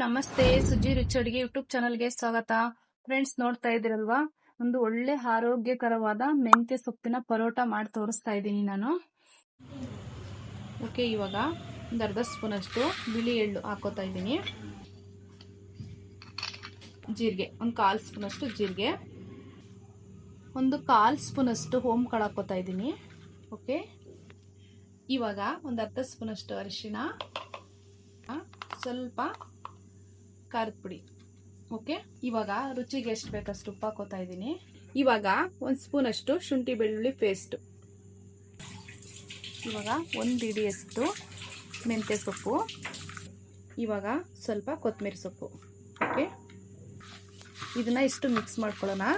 ನಮಸ್ತೆ, ಸುಜಿ ರುಚಿ ಅಡಿಗೆ ಯೂಟ್ಯೂಬ್ ಚಾನಲ್ಗೆ ಸ್ವಾಗತ. ಫ್ರೆಂಡ್ಸ್, ನೋಡ್ತಾ ಇದ್ದೀರಲ್ವಾ, ಒಂದು ಒಳ್ಳೆ ಆರೋಗ್ಯಕರವಾದ ಮೆಂತ್ಯ ಸೊಪ್ಪಿನ ಪರೋಟ ಮಾಡಿ ತೋರಿಸ್ತಾ ಇದ್ದೀನಿ ನಾನು. ಓಕೆ, ಇವಾಗ ಒಂದು ಅರ್ಧ ಸ್ಪೂನ್ ಅಷ್ಟು ಬಿಳಿ ಎಳ್ಳು ಹಾಕೋತಾ ಇದ್ದೀನಿ. ಜೀರಿಗೆ ಒಂದು 1/4 ಸ್ಪೂನ್ ಅಷ್ಟು ಜೀರಿಗೆ, ಒಂದು 1/4 ಸ್ಪೂನ್ ಅಷ್ಟು ಹೋಮ್ ಕಾಳು ಹಾಕೋತಾ ಇದ್ದೀನಿ. ಓಕೆ, ಇವಾಗ ಒಂದು ಅರ್ಧ ಸ್ಪೂನ್ ಅಷ್ಟು ಅರಿಶಿಣ, ಸ್ವಲ್ಪ ಖಾರದ ಪುಡಿ. ಓಕೆ, ಇವಾಗ ರುಚಿಗೆ ಎಷ್ಟು ಬೇಕಷ್ಟು ಉಪ್ಪು ಹಾಕೋತಾ ಇದ್ದೀನಿ. ಇವಾಗ 1 ಸ್ಪೂನ್ ಅಷ್ಟು ಶುಂಠಿ ಬೆಳ್ಳುಳ್ಳಿ ಪೇಸ್ಟ್, ಇವಾಗ 1 ಹಿಡಿಯಷ್ಟು ಮೆಂತ್ಯ ಸೊಪ್ಪು, ಇವಾಗ ಸ್ವಲ್ಪ ಕೊತ್ತಂಬರಿ ಸೊಪ್ಪು. ಓಕೆ, ಇದನ್ನ ಇಷ್ಟು ಮಿಕ್ಸ್ ಮಾಡ್ಕೊಳ್ಳೋಣ.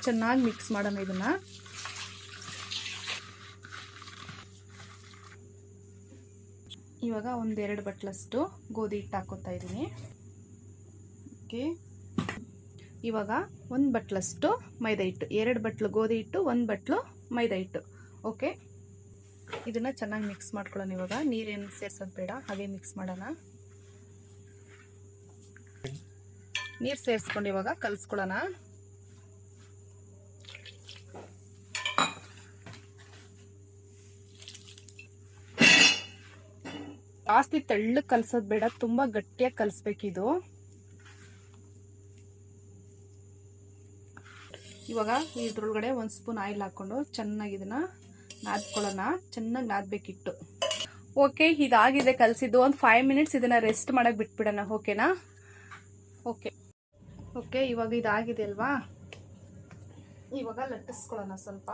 ಚೆನ್ನಾಗಿ ಮಿಕ್ಸ್ ಮಾಡೋಣ ಇದನ್ನ. ಇವಾಗ 1-2 ಬಟ್ಲಷ್ಟು ಗೋಧಿ ಹಿಟ್ಟು ಹಾಕೋತಾ ಇದ್ದೀನಿ. ಓಕೆ, ಇವಾಗ 1 ಬಟ್ಲಷ್ಟು ಮೈದಾ ಹಿಟ್ಟು, 2 ಬಟ್ಲು ಗೋಧಿ ಹಿಟ್ಟು, 1 ಬಟ್ಲು ಮೈದಾ ಹಿಟ್ಟು. ಓಕೆ, ಇದನ್ನ ಚೆನ್ನಾಗಿ ಮಿಕ್ಸ್ ಮಾಡ್ಕೊಳ್ಳೋಣ. ಇವಾಗ ನೀರೇನು ಸೇರ್ಸೋದು ಬೇಡ, ಹಾಗೆ ಮಿಕ್ಸ್ ಮಾಡೋಣ. ನೀರು ಸೇರಿಸ್ಕೊಂಡು ಇವಾಗ ಕಲಿಸ್ಕೊಳ್ಳೋಣ. ಜಾಸ್ತಿ ತೆಳ್ಳಗೆ ಕಲಸೋದು ಬೇಡ, ತುಂಬಾ ಗಟ್ಟಿಯಾಗಿ ಕಲಿಸ್ಬೇಕಿದು. ಇವಾಗ ಇದ್ರೊಳಗಡೆ 1 ಸ್ಪೂನ್ ಆಯಿಲ್ ಹಾಕೊಂಡು ಚೆನ್ನಾಗಿ ಇದನ್ನ ನಾದ್ಕೊಳ್ಳೋಣ. ಚೆನ್ನಾಗಿ ನಾದ್ಬೇಕಿಟ್ಟು. ಓಕೆ, ಇದಾಗಿದೆ ಕಲಸಿದ್ದು. ಒಂದು 5 ಮಿನಿಟ್ಸ್ ಇದನ್ನ ರೆಸ್ಟ್ ಮಾಡಕ್ ಬಿಟ್ಬಿಡೋಣ. ಓಕೆನಾ? ಓಕೆ, ಇವಾಗ ಇದಾಗಿದೆ ಅಲ್ವಾ, ಇವಾಗ ಲಟ್ಟಿಸ್ಕೊಳ್ಳೋಣ ಸ್ವಲ್ಪ.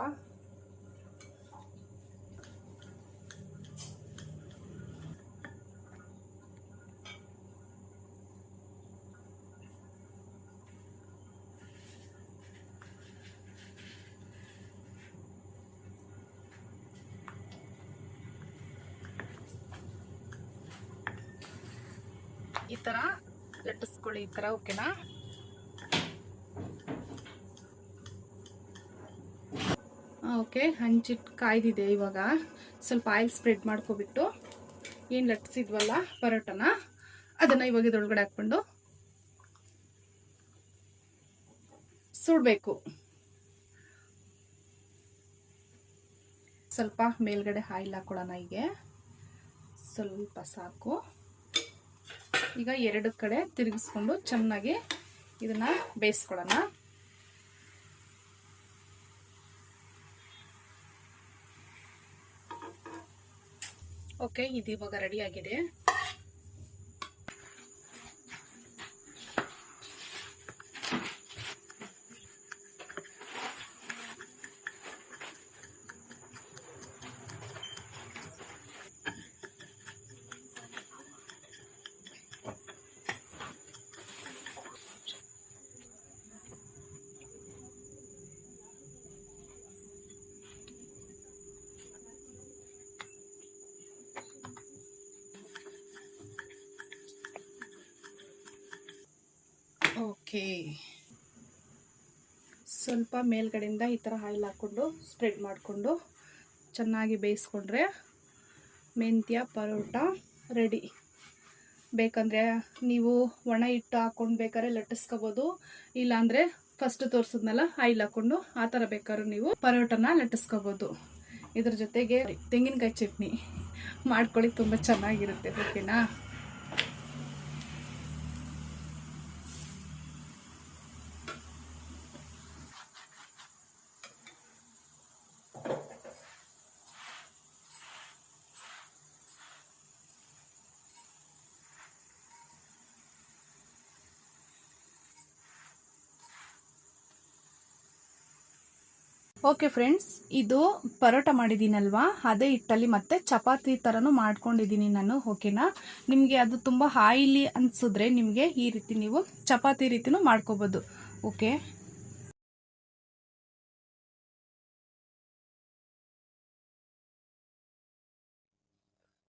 ಈ ತರ ಲಟ್ಟಿಸ್ಕೊಳ್ಳಿ, ಈ ತರ. ಓಕೆನಾ? ಓಕೆ, ಹಂಚಿಟ್ಟು ಕಾಯ್ದಿದೆ. ಇವಾಗ ಸ್ವಲ್ಪ ಆಯಿಲ್ ಸ್ಪ್ರೆಡ್ ಮಾಡ್ಕೊಬಿಟ್ಟು ಏನು ಲಟ್ಟಿಸಿದ್ವಲ್ಲ ಪರೋಟನ, ಅದನ್ನ ಇವಾಗ ಇದ್ರೊಳಗಡೆ ಹಾಕ್ಕೊಂಡು ಸುಡಬೇಕು. ಸ್ವಲ್ಪ ಮೇಲ್ಗಡೆ ಆಯಿಲ್ ಹಾಕೊಳ್ಳೋಣ. ಹೀಗೆ ಸ್ವಲ್ಪ ಸಾಕು. ಈಗ 2 ಕಡೆ ತಿರುಗಿಸ್ಕೊಂಡು ಚೆನ್ನಾಗಿ ಇದನ್ನ ಬೇಯಿಸ್ಕೊಳ್ಳೋಣ. ಓಕೆ, ಇದು ಇವಾಗ ರೆಡಿ ಆಗಿದೆ. ಓಕೆ, ಸ್ವಲ್ಪ ಮೇಲ್ಗಡೆಯಿಂದ ಈ ಥರ ಆಯಿಲ್ ಹಾಕ್ಕೊಂಡು ಸ್ಪ್ರೆಡ್ ಮಾಡಿಕೊಂಡು ಚೆನ್ನಾಗಿ ಬೇಯಿಸ್ಕೊಂಡ್ರೆ ಮೆಂತ್ಯ ಪರೋಟ ರೆಡಿ. ಬೇಕಂದರೆ ನೀವು ಒಣ ಹಿಟ್ಟು ಹಾಕ್ಕೊಂಡು ಬೇಕಾದ್ರೆ ಲಟ್ಟಿಸ್ಕೋಬೋದು, ಇಲ್ಲಾಂದರೆ ಫಸ್ಟ್ ತೋರಿಸಿದ್ನಲ್ಲ ಆಯಿಲ್ ಹಾಕ್ಕೊಂಡು ಆ ಥರ ಬೇಕಾದ್ರೂ ನೀವು ಪರೋಟನ ಲಟ್ಟಿಸ್ಕೋಬೋದು. ಇದ್ರ ಜೊತೆಗೆ ತೆಂಗಿನಕಾಯಿ ಚಟ್ನಿ ಮಾಡ್ಕೊಳ್ಳಿ, ತುಂಬ ಚೆನ್ನಾಗಿರುತ್ತೆ. ಓಕೆನಾ? ಓಕೆ ಫ್ರೆಂಡ್ಸ್, ಇದು ಪರೋಟ ಮಾಡಿದ್ದೀನಲ್ವಾ, ಅದೇ ಹಿಟ್ಟಲ್ಲಿ ಮತ್ತೆ ಚಪಾತಿ ಥರನೂ ಮಾಡ್ಕೊಂಡಿದ್ದೀನಿ ನಾನು. ಓಕೆನಾ? ನಿಮಗೆ ಅದು ತುಂಬ ಆಯಿಲಿ ಅನಿಸಿದ್ರೆ ನಿಮಗೆ ಈ ರೀತಿ ನೀವು ಚಪಾತಿ ರೀತಿನೂ ಮಾಡ್ಕೋಬೋದು. ಓಕೆ.